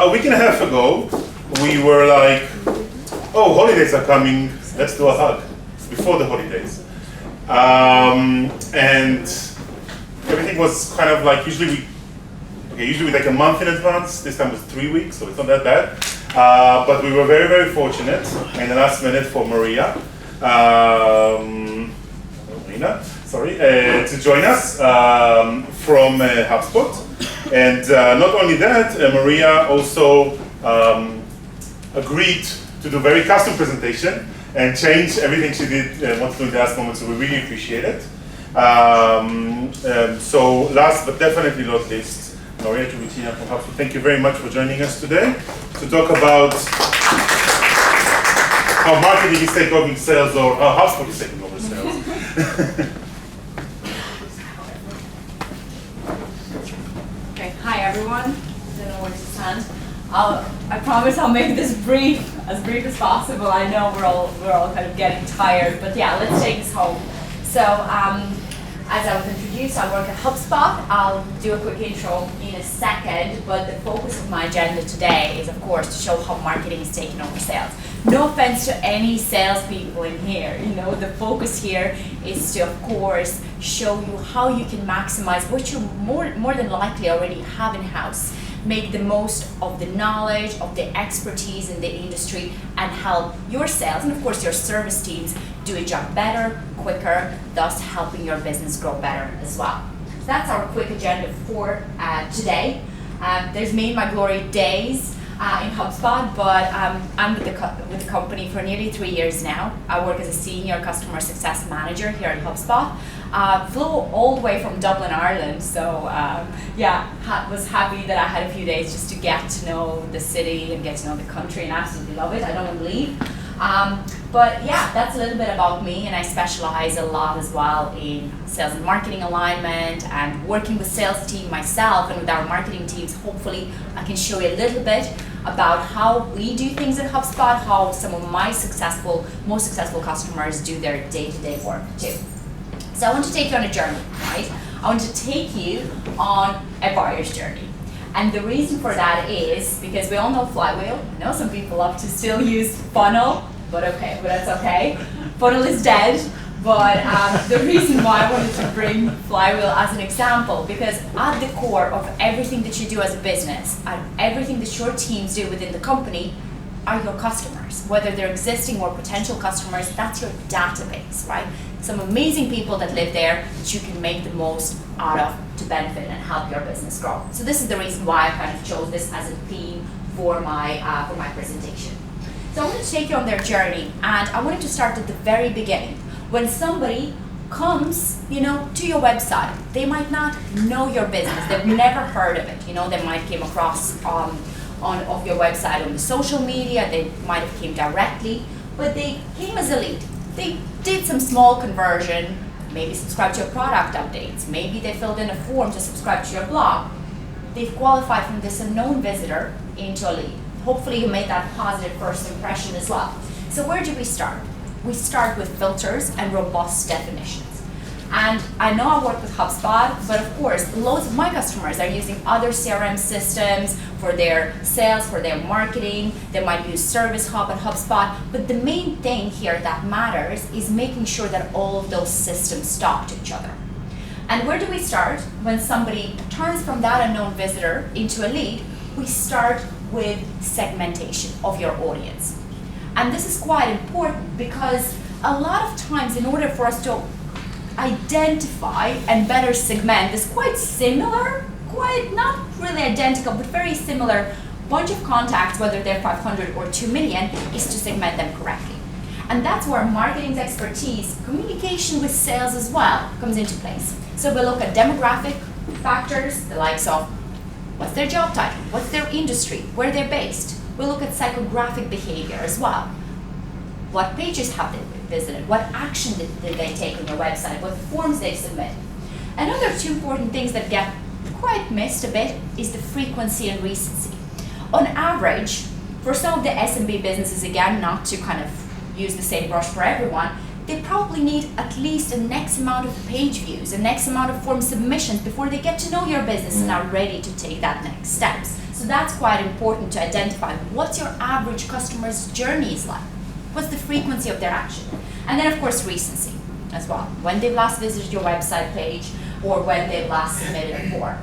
a week and a half ago, we were like, oh, holidays are coming, let's do a hug before the holidays. And everything was kind of like, usually we take a month in advance. This time was 3 weeks, so it's not that bad. But we were very, very fortunate in the last minute for Marina, to join us from HubSpot. And not only that, Maria also agreed to do a very custom presentation and change everything she did wanted to do in the last moment, so we really appreciate it. So last but definitely not least, Maria Trubicina from HubSpot, thank you very much for joining us today to talk about how marketing is taking over sales, or how HubSpot is taking over sales. Okay, hi everyone. I don't know where to stand. I promise I'll make this brief as possible. I know we're all kind of getting tired, but yeah, let's take this home. So, as I was introduced, I work at HubSpot. I'll do a quick intro in a second, but the focus of my agenda today is, of course, to show how marketing is taking over sales. No offense to any salespeople in here. You know, the focus here is to, of course, show you how you can maximize what you more than likely already have in-house. Make the most of the knowledge, of the expertise in the industry, and help your sales and of course your service teams do a job better, quicker, thus helping your business grow better as well. So that's our quick agenda for today. There's me in my glory days in HubSpot, but I'm with the company for nearly 3 years now. I work as a senior customer success manager here at HubSpot. Flew all the way from Dublin, Ireland, so was happy that I had a few days just to get to know the city and get to know the country, and absolutely love it. I don't want to leave. But yeah, that's a little bit about me, and I specialize a lot as well in sales and marketing alignment and working with sales team myself and with our marketing teams. Hopefully I can show you a little bit about how we do things at HubSpot, how some of my most successful customers do their day-to-day work too. So I want to take you on a journey, right? I want to take you on a buyer's journey. And the reason for that is because we all know Flywheel. I know some people love to still use Funnel, but that's okay. Funnel is dead, but the reason why I wanted to bring Flywheel as an example, because at the core of everything that you do as a business, and everything that your teams do within the company, are your customers. Whether they're existing or potential customers, that's your database, right? Some amazing people that live there that you can make the most out of to benefit and help your business grow. So this is the reason why I kind of chose this as a theme for my presentation. So I wanted to take you on their journey, and I wanted to start at the very beginning. When somebody comes, to your website, they might not know your business. They've never heard of it. They might came across of your website on the social media. They might have came directly, but they came as a lead. They did some small conversion, maybe subscribed to your product updates, maybe they filled in a form to subscribe to your blog. They've qualified from this unknown visitor into a lead. Hopefully you made that positive first impression as well. So where do we start? We start with filters and robust definitions. And I know I work with HubSpot, but of course, loads of my customers are using other CRM systems for their sales, for their marketing. They might use Service Hub and HubSpot, but the main thing here that matters is making sure that all of those systems talk to each other. And where do we start? When somebody turns from that unknown visitor into a lead, we start with segmentation of your audience. And this is quite important because a lot of times in order for us to identify and better segment this quite similar, quite not really identical, but very similar bunch of contacts, whether they're 500 or 2 million, is to segment them correctly. And that's where marketing's expertise, communication with sales as well, comes into place. So we look at demographic factors, the likes of what's their job title, what's their industry, where they're based. We look at psychographic behavior as well. What pages have they visited? What action did they take on your website? What forms they submit? Another two important things that get quite missed a bit is the frequency and recency. On average, for some of the SMB businesses, again, not to kind of use the same brush for everyone, they probably need at least an X amount of page views, an X amount of form submissions before they get to know your business and are ready to take that next steps. So that's quite important to identify. What's your average customer's journey is like? What's the frequency of their action? And then of course recency as well. When they've last visited your website page or when they've last submitted a form.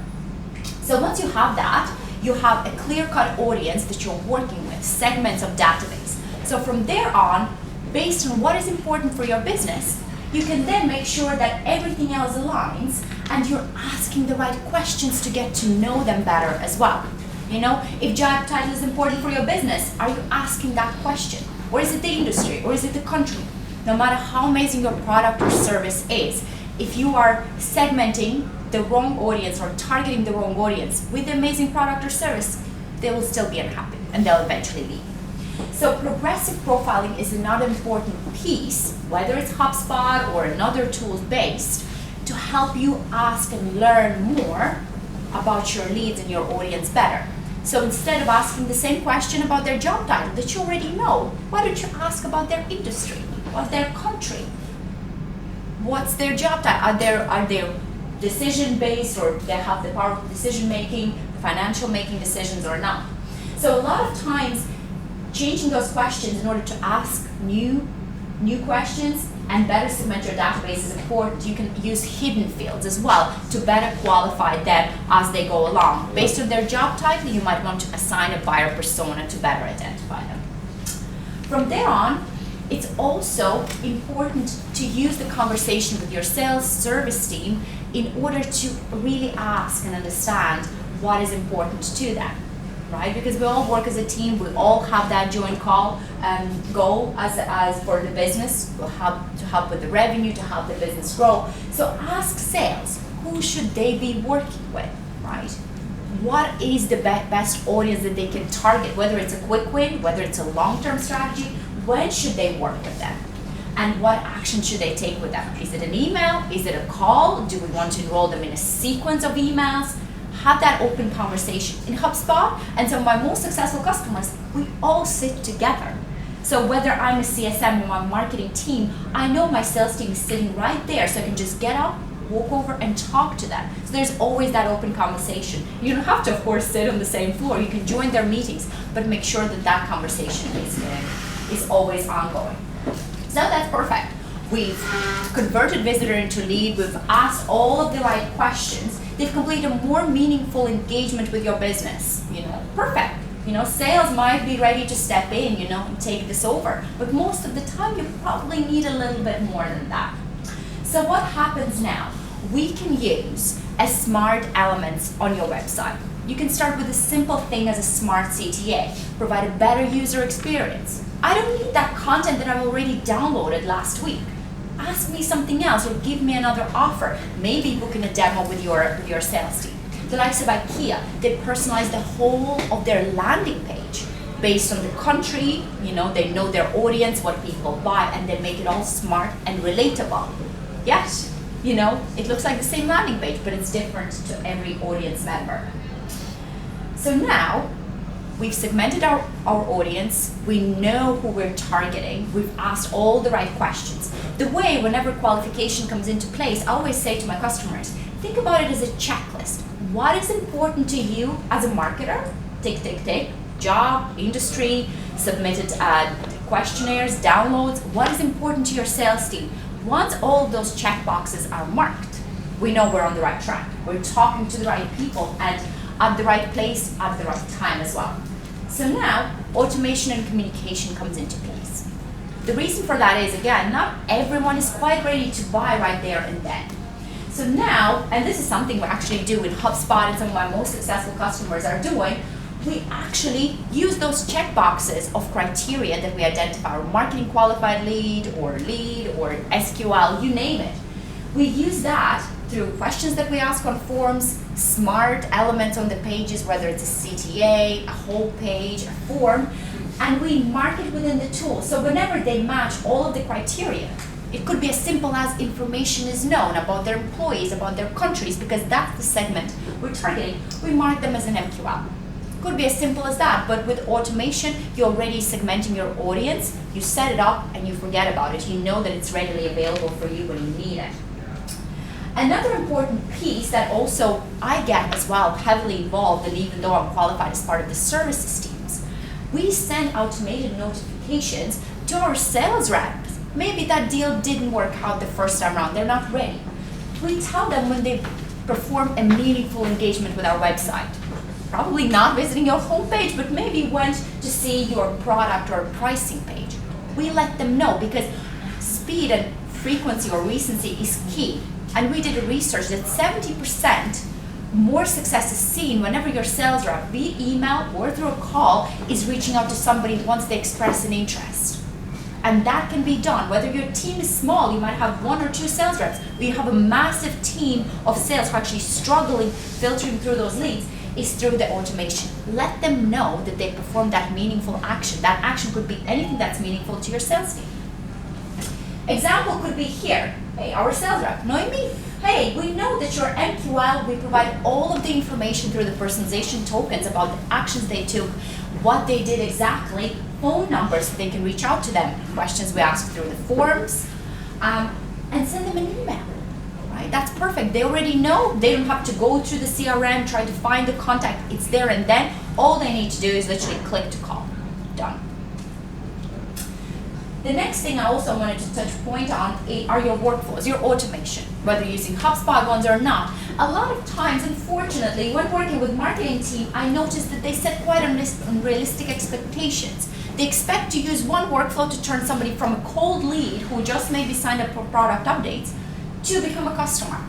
So once you have that, you have a clear-cut audience that you're working with, segments of database. So from there on, based on what is important for your business, you can then make sure that everything else aligns and you're asking the right questions to get to know them better as well. You know, if job title is important for your business, are you asking that question? Or is it the industry? Or is it the country? No matter how amazing your product or service is, if you are segmenting the wrong audience or targeting the wrong audience with the amazing product or service, they will still be unhappy and they'll eventually leave. So progressive profiling is another important piece, whether it's HubSpot or another tool based, to help you ask and learn more about your leads and your audience better. So instead of asking the same question about their job title that you already know, why don't you ask about their industry, about their country? What's their job title? Are they decision based, or they have the power of decision making, financial making decisions or not? So a lot of times changing those questions in order to ask new questions and better segment your database is important. You can use hidden fields as well to better qualify them as they go along. Based on their job title, you might want to assign a buyer persona to better identify them. From there on, it's also important to use the conversation with your sales service team in order to really ask and understand what is important to them. Right? Because we all work as a team, we all have that joint goal as for the business, to help with the revenue, to help the business grow. So ask sales, who should they be working with, right? What is the best audience that they can target, whether it's a quick win, whether it's a long-term strategy, when should they work with them? And what action should they take with them? Is it an email? Is it a call? Do we want to enroll them in a sequence of emails? Have that open conversation. In HubSpot and some of my most successful customers, we all sit together. So whether I'm a CSM or my marketing team, I know my sales team is sitting right there, so I can just get up, walk over and talk to them. So there's always that open conversation. You don't have to, of course, sit on the same floor. You can join their meetings, but make sure that that conversation is always ongoing. So that's perfect. We've converted visitor into lead. We've asked all of the right questions. They've completed a more meaningful engagement with your business. Perfect. Sales might be ready to step in, and take this over. But most of the time, you probably need a little bit more than that. So what happens now? We can use a smart elements on your website. You can start with a simple thing as a smart CTA, provide a better user experience. I don't need that content that I've already downloaded last week. Ask me something else or give me another offer. Maybe booking a demo with your sales team. The likes of IKEA, they personalize the whole of their landing page based on the country. They know their audience, what people buy, and they make it all smart and relatable. Yes, it looks like the same landing page, but it's different to every audience member. So now, we've segmented our audience, we know who we're targeting, we've asked all the right questions. The way, whenever qualification comes into place, I always say to my customers, think about it as a checklist. What is important to you as a marketer? Tick, tick, tick. Job, industry, submitted questionnaires, downloads. What is important to your sales team? Once all of those check boxes are marked, we know we're on the right track. We're talking to the right people and at the right place, at the right time as well. So now, automation and communication comes into place. The reason for that is, again, not everyone is quite ready to buy right there and then. So now, and this is something we actually do in HubSpot and some of my most successful customers are doing, we actually use those check boxes of criteria that we identify, or marketing qualified lead or SQL, you name it. We use that through questions that we ask on forms, smart elements on the pages, whether it's a CTA, a whole page, a form, and we mark it within the tool. So whenever they match all of the criteria, it could be as simple as information is known about their employees, about their countries, because that's the segment we're targeting. We mark them as an MQL. Could be as simple as that, but with automation, you're already segmenting your audience, you set it up and you forget about it. You know that it's readily available for you when you need it. Another important piece that also I get as well heavily involved, and even though I'm qualified as part of the services teams, we send automated notifications to our sales reps. Maybe that deal didn't work out the first time around, they're not ready. We tell them when they perform a meaningful engagement with our website. Probably not visiting your homepage, but maybe went to see your product or pricing page. We let them know because speed and frequency or recency is key. And we did a research that 70% more success is seen whenever your sales rep, via email or through a call, is reaching out to somebody once they express an interest. And that can be done. Whether your team is small, you might have 1 or 2 sales reps, but you have a massive team of sales who are actually struggling filtering through those leads, is through the automation. Let them know that they performed that meaningful action. That action could be anything that's meaningful to your sales team. Example could be here. Hey, our sales rep, Noemi, hey, we know that your MQL, we provide all of the information through the personalization tokens about the actions they took, what they did exactly, phone numbers so they can reach out to them, questions we ask through the forms, and send them an email, right? That's perfect. They already know. They don't have to go through the CRM, try to find the contact. It's there and then. All they need to do is literally click to call. Done. The next thing I also wanted to touch point on are your workflows, your automation, whether you're using HubSpot ones or not. A lot of times, unfortunately, when working with marketing team, I noticed that they set quite unrealistic expectations. They expect to use one workflow to turn somebody from a cold lead who just maybe signed up for product updates to become a customer.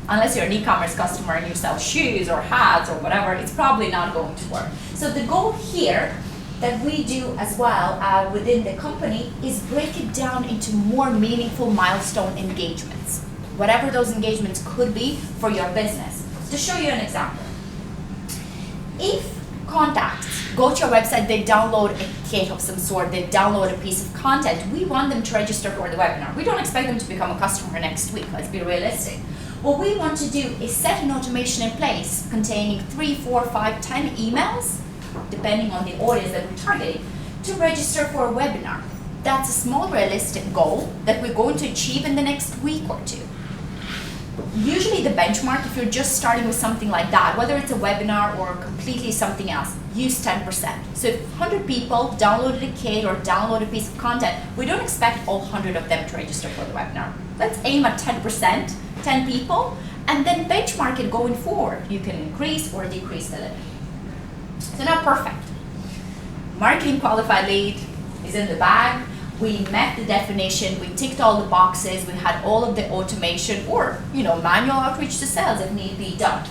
Unless you're an e-commerce customer and you sell shoes or hats or whatever, it's probably not going to work. So the goal here that we do as well within the company is break it down into more meaningful milestone engagements, whatever those engagements could be for your business. To show you an example, if contacts go to your website, they download a kit of some sort, they download a piece of content, we want them to register for the webinar. We don't expect them to become a customer next week, let's be realistic. What we want to do is set an automation in place containing 3, 4, 5, 10 emails, depending on the audience that we're targeting, to register for a webinar. That's a small realistic goal that we're going to achieve in the next week or 2. Usually the benchmark, if you're just starting with something like that, whether it's a webinar or completely something else, use 10%. So if 100 people downloaded a kit or download a piece of content, we don't expect all 100 of them to register for the webinar. Let's aim at 10%, 10 people, and then benchmark it going forward. You can increase or decrease the limit. So not perfect. Marketing qualified lead is in the bag. We met the definition, we ticked all the boxes, we had all of the automation or manual outreach to sales if need be done.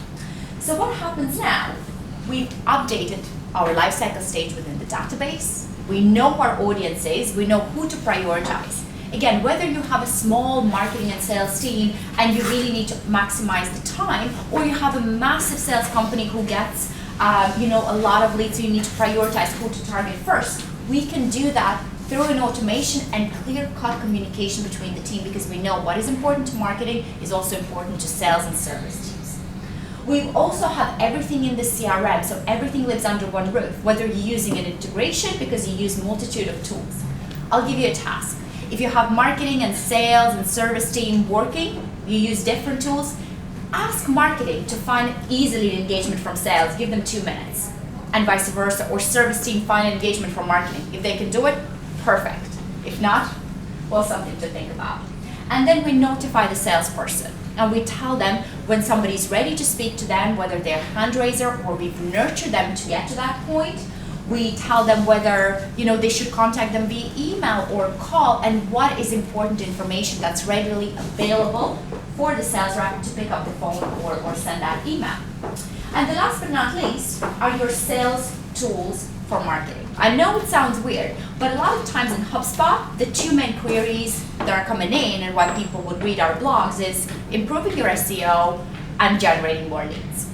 So what happens now? We've updated our lifecycle stage within the database. We know who our audience is, we know who to prioritize. Again, whether you have a small marketing and sales team and you really need to maximize the time, or you have a massive sales company who gets a lot of leads, so you need to prioritize who to target first. We can do that through an automation and clear-cut communication between the team, because we know what is important to marketing is also important to sales and service teams. We also have everything in the CRM, so everything lives under one roof, whether you're using an integration because you use multitude of tools. I'll give you a task. If you have marketing and sales and service team working, you use different tools, ask marketing to find easily an engagement from sales, give them 2 minutes, and vice versa, or service team find an engagement from marketing. If they can do it, perfect. If not, well, something to think about. And then we notify the salesperson, and we tell them when somebody's ready to speak to them, whether they're a hand raiser or we've nurtured them to get to that point. We tell them whether they should contact them via email or call, and what is important information that's readily available for the sales rep to pick up the phone or send that email. And the last but not least are your sales tools for marketing. I know it sounds weird, but a lot of times in HubSpot, the 2 main queries that are coming in and why people would read our blogs is improving your SEO and generating more leads.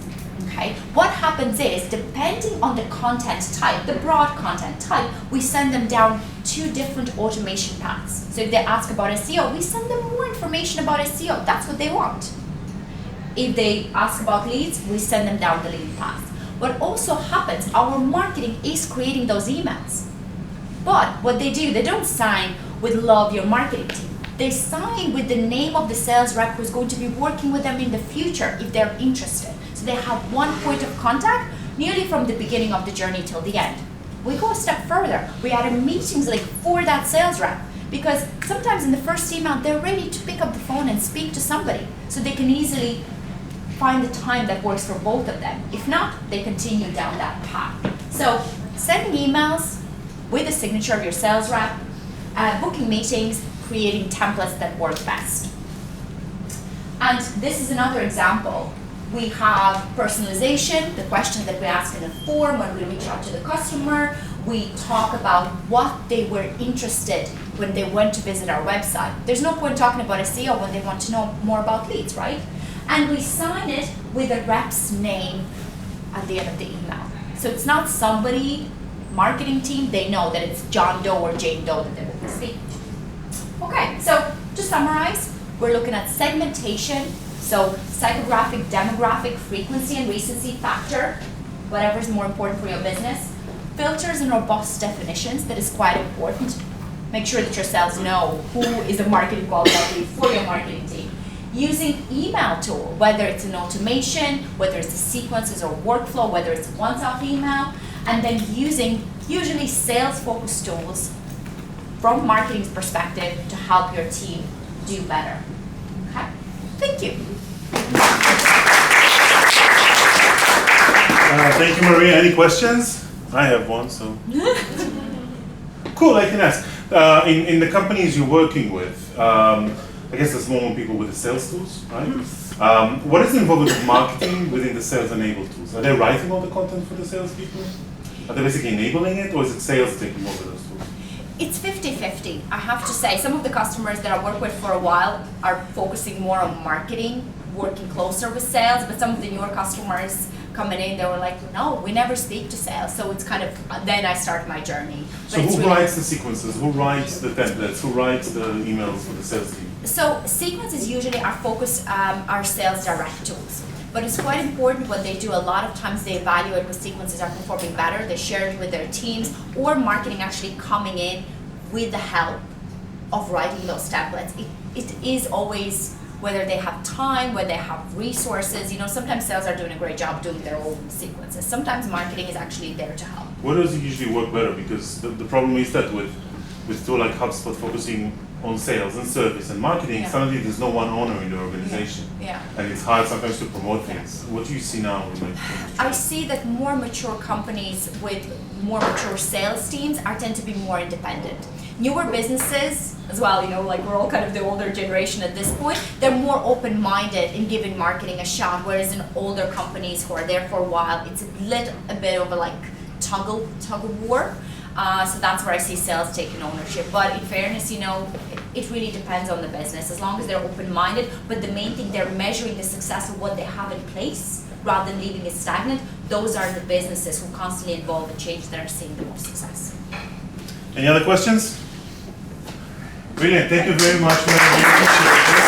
Okay. What happens is, depending on the content type, the broad content type, we send them down 2 different automation paths. So if they ask about SEO, we send them more information about SEO. That's what they want. If they ask about leads, we send them down the lead path. What also happens, our marketing is creating those emails. But what they do, they don't sign with love your marketing team. They sign with the name of the sales rep who's going to be working with them in the future if they're interested. So they have one point of contact nearly from the beginning of the journey till the end. We go a step further. We add a meetings link for that sales rep, because sometimes in the first email they're ready to pick up the phone and speak to somebody, so they can easily find the time that works for both of them. If not, they continue down that path. So sending emails with the signature of your sales rep, booking meetings, creating templates that work best. And this is another example. We have personalization, the questions that we ask in a form when we reach out to the customer. We talk about what they were interested when they went to visit our website. There's no point talking about SEO when they want to know more about leads, right? And we sign it with a rep's name at the end of the email. So it's not somebody, marketing team, they know that it's John Doe or Jane Doe that they will be speaking to. Okay, so to summarize, we're looking at segmentation, so psychographic, demographic, frequency and recency factor, whatever is more important for your business. Filters and robust definitions, that is quite important. Make sure that your sales know who is a marketing qualified lead for your marketing team. Using email tool, whether it's an automation, whether it's a sequences or workflow, whether it's a once-off email, and then using usually sales-focused tools from marketing's perspective to help your team do better. Okay, thank you. Thank you, Maria. Any questions? I have one, so. Cool, I can ask. In the companies you're working with, I guess there's more people with the sales tools, right? What is the involvement of marketing within the sales enabled tools? Are they writing all the content for the salespeople? Are they basically enabling it, or is it sales taking over those tools? It's 50-50, I have to say. Some of the customers that I work with for a while are focusing more on marketing, working closer with sales, but some of the newer customers coming in, they were like, no, we never speak to sales. So it's kind of, then I start my journey. So who writes the sequences? Who writes the templates? Who writes the emails for the sales team? So sequences usually are focused, are sales direct tools. But it's quite important what they do. A lot of times they evaluate what sequences are performing better. They share it with their teams, or marketing actually coming in with the help of writing those templates. It is always whether they have time, whether they have resources. You know, sometimes sales are doing a great job doing their own sequences. Sometimes marketing is actually there to help. Where does it usually work better? Because the problem is that with tool like HubSpot focusing on sales and service and marketing, suddenly there's no one owner in the organization. Yeah. And it's hard sometimes to promote things. What do you see now? I see that more mature companies with more mature sales teams tend to be more independent. Newer businesses as well, you know, like we're all kind of the older generation at this point, they're more open-minded in giving marketing a shot, whereas in older companies who are there for a while, it's a bit of a like tug of war. So that's where I see sales taking ownership. But in fairness, you know, it really depends on the business, as long as they're open-minded. But the main thing, they're measuring the success of what they have in place rather than leaving it stagnant. Those are the businesses who constantly involve in change that are seeing the most success. Any other questions? Brilliant. Thank you very much, Mary.